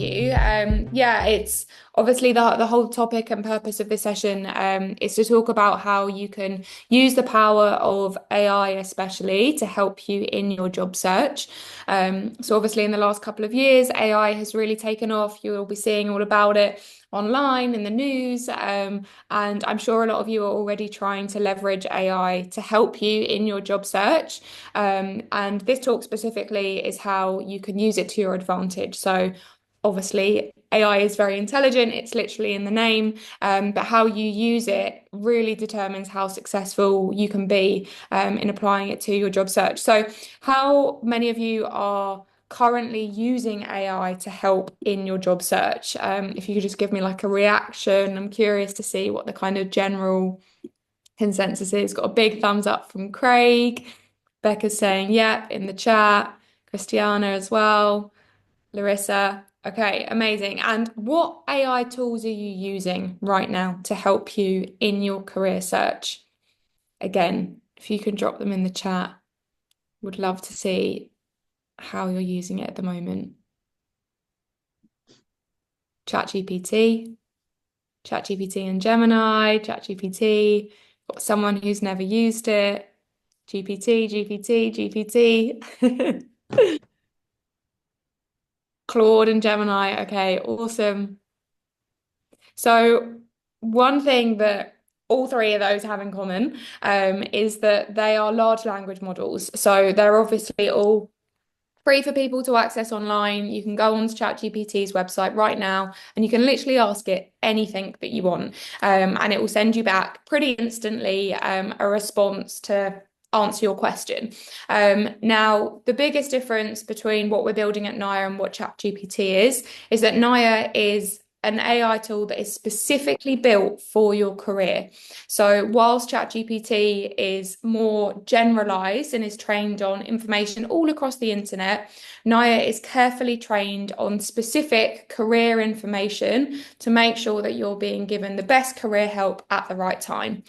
you. Yeah, it's obviously the whole topic and purpose of this session is to talk about how you can use the power of AI, especially to help you in your job search. So obviously in the last couple of years, AI has really taken off. You'll be seeing all about it online in the news. And I'm sure a lot of you are already trying to leverage AI to help you in your job search. And this talk specifically is how you can use it to your advantage. So obviously, AI is very intelligent, it's literally in the name, but how you use it really determines how successful you can be in applying it to your job search. So, how many of you are currently using AI to help in your job search? If you could just give me like a reaction, I'm curious to see what the kind of general consensus is. Got a big thumbs up from Craig. Becca's saying, yep, in the chat. Christiana as well. Larissa. Okay, amazing. And what AI tools are you using right now to help you in your career search? Again, if you can drop them in the chat, would love to see how you're using it at the moment. ChatGPT, ChatGPT and Gemini, ChatGPT, got someone who's never used it. GPT, GPT, GPT. Claude and Gemini. Okay, awesome. So one thing that all three of those have in common is that they are large language models. So they're obviously all free for people to access online. You can go onto ChatGPT's website right now and you can literally ask it anything that you want. And it will send you back pretty instantly a response to answer your question. Now, the biggest difference between what we're building at Naya and what ChatGPT is that Naya is an AI tool that is specifically built for your career. So whilst ChatGPT is more generalized and is trained on information all across the internet, Naya is carefully trained on specific career information to make sure that you're being given the best career help at the right time.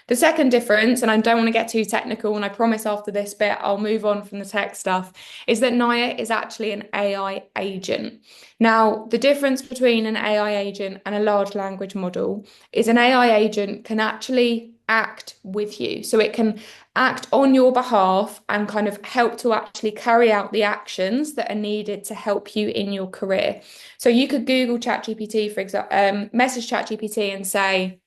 The second difference, and I don't want to get too technical, and I promise after this bit I'll move on from the tech stuff, is that Naya is actually an AI agent. Now, the difference between an AI agent and a large language model is an AI agent can actually act with you. So it can act on your behalf and kind of help to actually carry out the actions that are needed to help you in your career. So you could Google ChatGPT, for example, message ChatGPT and say,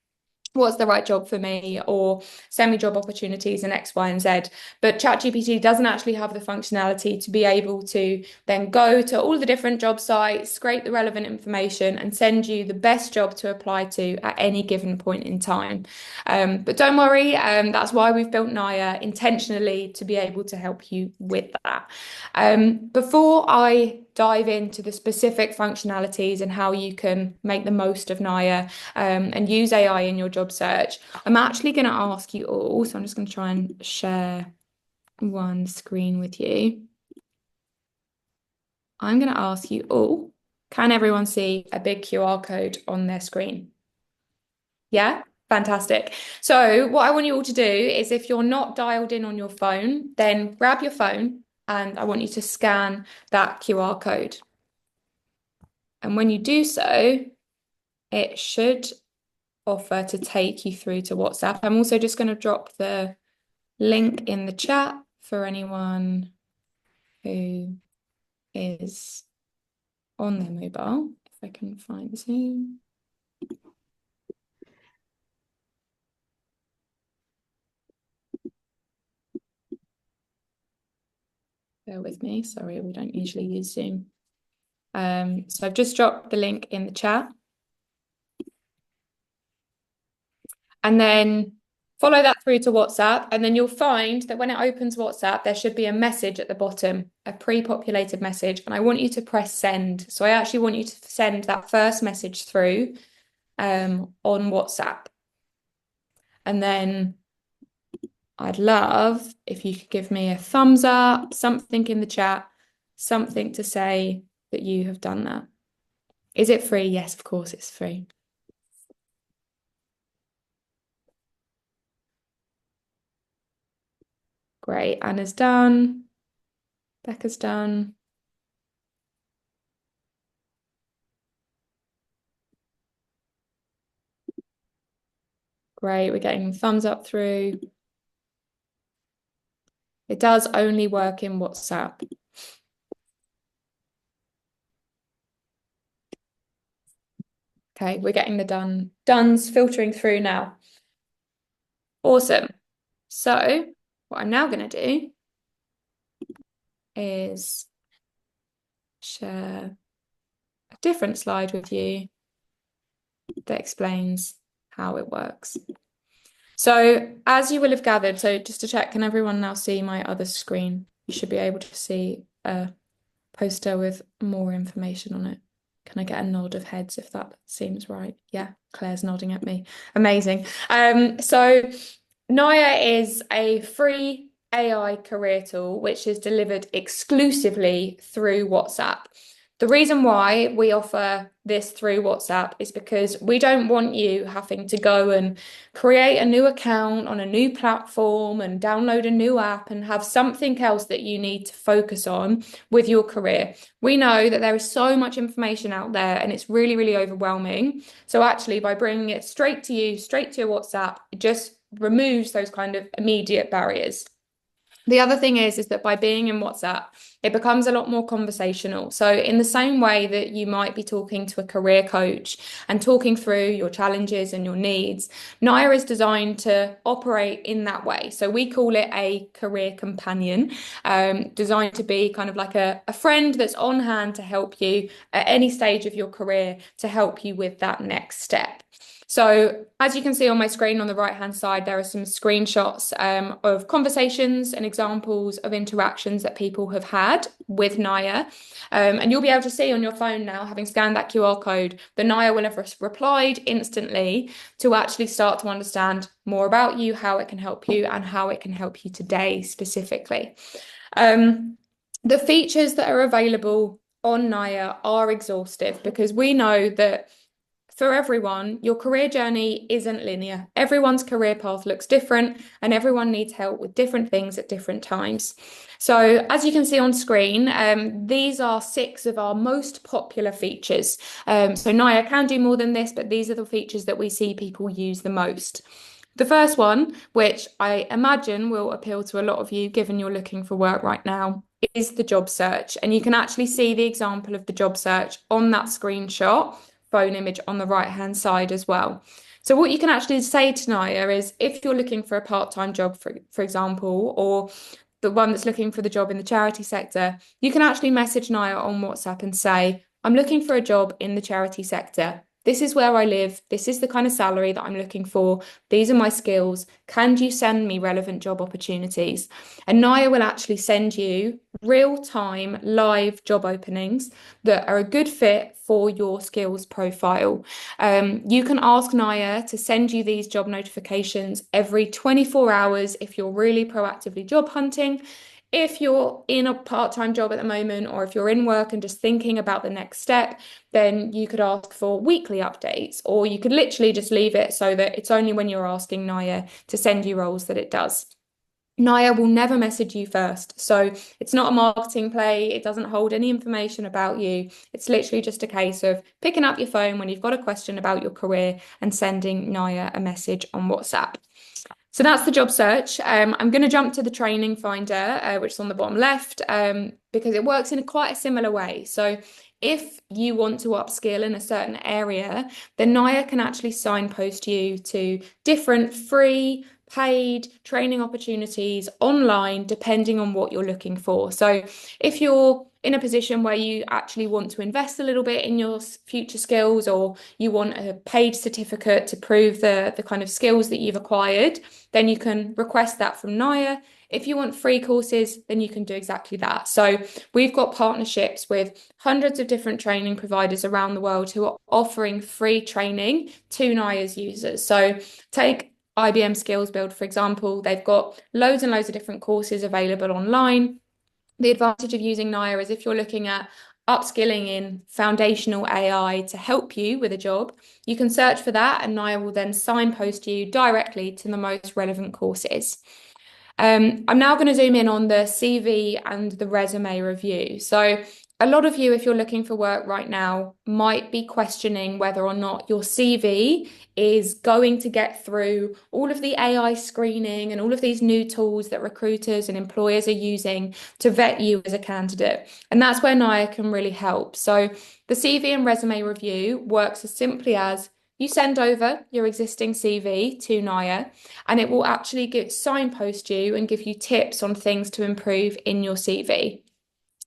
what's the right job for me, or send me job opportunities in X, Y, and Z. But ChatGPT doesn't actually have the functionality to be able to then go to all the different job sites, scrape the relevant information, and send you the best job to apply to at any given point in time. But don't worry, that's why we've built Naya intentionally to be able to help you with that. Before I dive into the specific functionalities and how you can make the most of Naya and use AI in your job search, I'm actually going to ask you all. So I'm just going to try and share one screen with you. I'm going to ask you all, can everyone see a big QR code on their screen? Yeah? Fantastic. So what I want you all to do is if you're not dialed in on your phone, then grab your phone and I want you to scan that QR code. And when you do so, it should offer to take you through to WhatsApp. I'm also just going to drop the link in the chat for anyone who is on their mobile, if I can find Zoom. Bear with me. Sorry, we don't usually use Zoom. So I've just dropped the link in the chat. And then follow that through to WhatsApp. And then you'll find that when it opens WhatsApp, there should be a message at the bottom, a pre-populated message. And I want you to press send. So I actually want you to send that first message through on WhatsApp. And then I'd love if you could give me a thumbs up, something in the chat, something to say that you have done that. Is it free? Yes, of course it's free. Great. Anna's done. Becca's done. Great, we're getting thumbs up through. It does only work in WhatsApp. Okay, we're getting the done's filtering through now. Awesome. So what I'm now going to do is share a different slide with you that explains how it works. So as you will have gathered, so just to check, can everyone now see my other screen? You should be able to see a poster with more information on it. Can I get a nod of heads if that seems right? Yeah, Claire's nodding at me. Amazing. So Naya is a free AI career tool which is delivered exclusively through WhatsApp. The reason why we offer this through WhatsApp is because we don't want you having to go and create a new account on a new platform and download a new app and have something else that you need to focus on with your career. We know that there is so much information out there and it's really, really overwhelming. So actually, by bringing it straight to you, straight to your WhatsApp, it just removes those kind of immediate barriers. The other thing is that by being in WhatsApp, it becomes a lot more conversational. So in the same way that you might be talking to a career coach and talking through your challenges and your needs, Naya is designed to operate in that way. So we call it a career companion, designed to be kind of like a friend that's on hand to help you at any stage of your career, to help you with that next step. So as you can see on my screen on the right-hand side, there are some screenshots of conversations and examples of interactions that people have had with Naya. And you'll be able to see on your phone now, having scanned that QR code, that Naya will have replied instantly to actually start to understand more about you, how it can help you, and how it can help you today specifically. The features that are available on Naya are exhaustive because we know that for everyone, your career journey isn't linear. Everyone's career path looks different and everyone needs help with different things at different times. So as you can see on screen, these are 6 of our most popular features. So Naya can do more than this, but these are the features that we see people use the most. The first one, which I imagine will appeal to a lot of you given you're looking for work right now, is the job search. And you can actually see the example of the job search on that screenshot phone image on the right hand side as well. So what you can actually say to Naya is if you're looking for a part-time job, for example, or the one that's looking for the job in the charity sector, you can actually message Naya on WhatsApp and say, I'm looking for a job in the charity sector. This is where I live. This is the kind of salary that I'm looking for. These are my skills. Can you send me relevant job opportunities? And Naya will actually send you real-time live job openings that are a good fit for your skills profile. You can ask Naya to send you these job notifications every 24 hours if you're really proactively job hunting. If you're in a part-time job at the moment, or if you're in work and just thinking about the next step, then you could ask for weekly updates, or you could literally just leave it so that it's only when you're asking Naya to send you roles that it does. Naya will never message you first. So it's not a marketing play. It doesn't hold any information about you. It's literally just a case of picking up your phone when you've got a question about your career and sending Naya a message on WhatsApp. So that's the job search. I'm going to jump to the training finder, which is on the bottom left, because it works in quite a similar way. So if you want to upskill in a certain area, then Naya can actually signpost you to different free, paid training opportunities online, depending on what you're looking for. So if you're in a position where you actually want to invest a little bit in your future skills, or you want a paid certificate to prove the kind of skills that you've acquired, then you can request that from Naya. If you want free courses, then you can do exactly that. So we've got partnerships with hundreds of different training providers around the world who are offering free training to Naya's users. So take IBM Skills Build, for example. They've got loads and loads of different courses available online. The advantage of using Naya is if you're looking at upskilling in foundational AI to help you with a job, you can search for that and Naya will then signpost you directly to the most relevant courses. I'm now going to zoom in on the CV and the resume review. So A lot of you, if you're looking for work right now, might be questioning whether or not your CV is going to get through all of the AI screening and all of these new tools that recruiters and employers are using to vet you as a candidate. And that's where Naya can really help. So the CV and resume review works as simply as you send over your existing CV to Naya, and it will actually signpost you and give you tips on things to improve in your CV.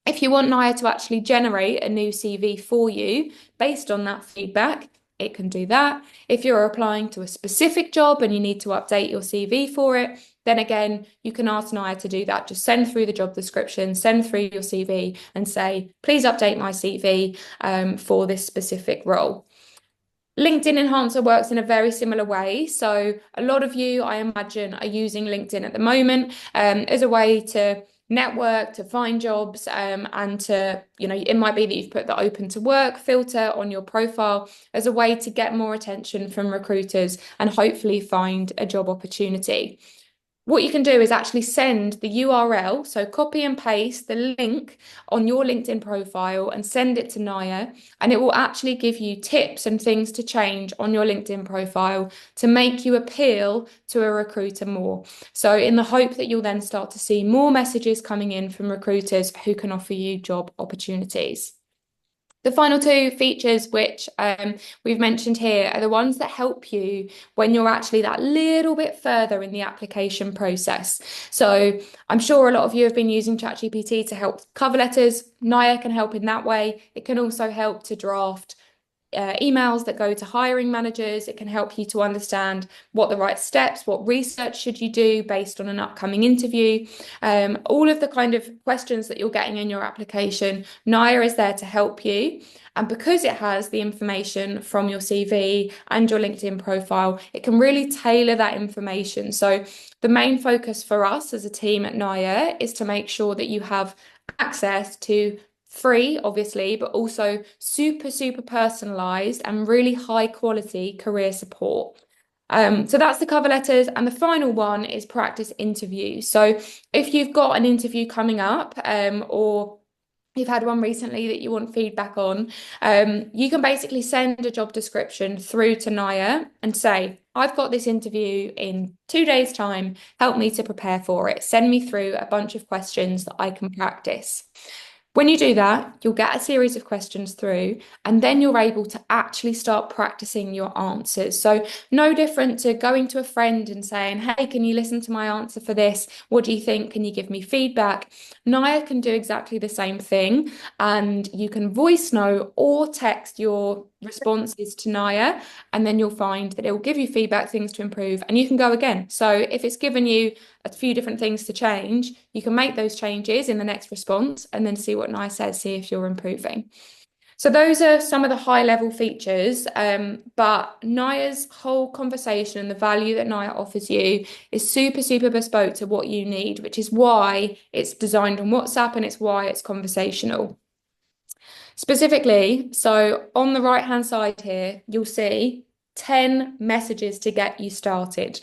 If you want Naya to actually generate a new CV for you based on that feedback, it can do that. If you're applying to a specific job and you need to update your CV for it, then again, you can ask Naya to do that. Just send through the job description, send through your CV and say, please update my CV for this specific role. LinkedIn Enhancer works in a very similar way. So a lot of you, I imagine, are using LinkedIn at the moment as a way to network, to find jobs, and to, it might be that you've put the open to work filter on your profile as a way to get more attention from recruiters and hopefully find a job opportunity. What you can do is actually send the URL, so copy and paste the link on your LinkedIn profile and send it to Naya, and it will actually give you tips and things to change on your LinkedIn profile to make you appeal to a recruiter more. So in the hope that you'll then start to see more messages coming in from recruiters who can offer you job opportunities. The final two features which we've mentioned here are the ones that help you when you're actually that little bit further in the application process. So I'm sure a lot of you have been using ChatGPT to help cover letters. Naya can help in that way. It can also help to draft emails that go to hiring managers. It can help you to understand what the right steps, what research should you do based on an upcoming interview. All of the kind of questions that you're getting in your application, Naya is there to help you. And because it has the information from your CV and your LinkedIn profile, it can really tailor that information. So the main focus for us as a team at Naya is to make sure that you have access to free, obviously, but also super, super personalized and really high quality career support. So that's the cover letters. And the final one is practice interviews. So if you've got an interview coming up, or you've had one recently that you want feedback on, you can basically send a job description through to Naya and say, I've got this interview in 2 days' time. Help me to prepare for it. Send me through a bunch of questions that I can practice. When you do that, you'll get a series of questions through, and then you're able to actually start practicing your answers. So, no different to going to a friend and saying, hey, can you listen to my answer for this? What do you think? Can you give me feedback? Naya can do exactly the same thing, and you can voice note or text your responses to Naya, and then you'll find that it will give you feedback, things to improve, and you can go again. So, if it's given you a few different things to change, you can make those changes in the next response and then see what Naya says, see if you're improving. So those are some of the high level features, but Naya's whole conversation and the value that Naya offers you is super, super bespoke to what you need, which is why it's designed on WhatsApp and it's why it's conversational. Specifically, so on the right-hand side here, you'll see 10 messages to get you started.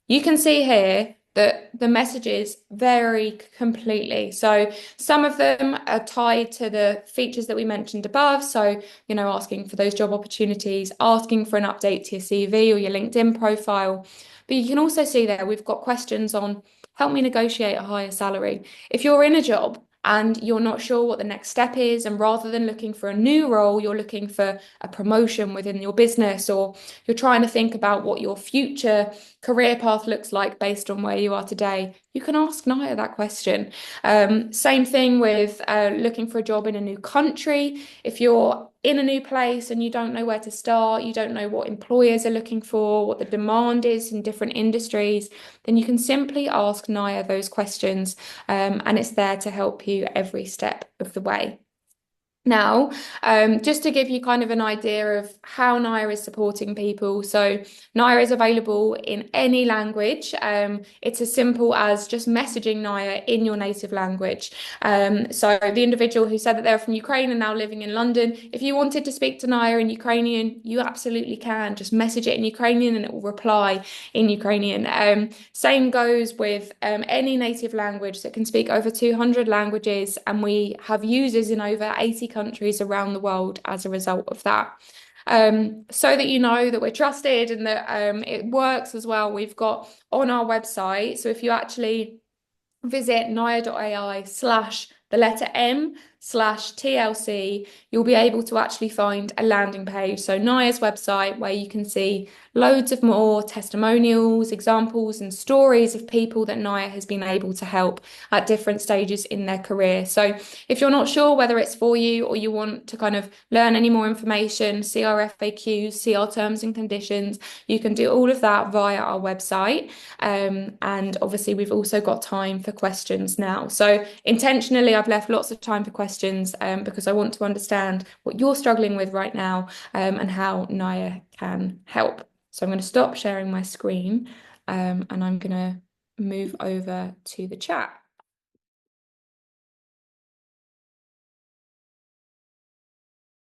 You can see here that the messages vary completely. So some of them are tied to the features that we mentioned above. So, asking for those job opportunities, asking for an update to your CV or your LinkedIn profile. But you can also see there we've got questions on help me negotiate a higher salary. If you're in a job and you're not sure what the next step is, and rather than looking for a new role, you're looking for a promotion within your business, or you're trying to think about what your future career path looks like based on where you are today, you can ask Naya that question. Same thing with looking for a job in a new country. If you're in a new place and you don't know where to start, you don't know what employers are looking for, what the demand is in different industries, then you can simply ask Naya those questions, and it's there to help you every step of the way. Now, just to give you kind of an idea of how Naya is supporting people. So Naya is available in any language. It's as simple as just messaging Naya in your native language. So the individual who said that they're from Ukraine and now living in London, if you wanted to speak to Naya in Ukrainian, you absolutely can. Just message it in Ukrainian and it will reply in Ukrainian. Same goes with any native language that can speak over 200 languages, and we have users in over 80 countries around the world as a result of that. So that you know that we're trusted and that it works as well, we've got on our website. So if you actually visit naya.ai/ the letter M/TLC, you'll be able to actually find a landing page. So Naya's website, where you can see loads of more testimonials, examples, and stories of people that Naya has been able to help at different stages in their career. So if you're not sure whether it's for you or you want to kind of learn any more information, see our FAQs, see our terms and conditions, you can do all of that via our website. And obviously, we've also got time for questions now. So intentionally, I've left lots of time for questions because I want to understand what you're struggling with right now and how Naya can help. So I'm going to stop sharing my screen and I'm going to move over to the chat.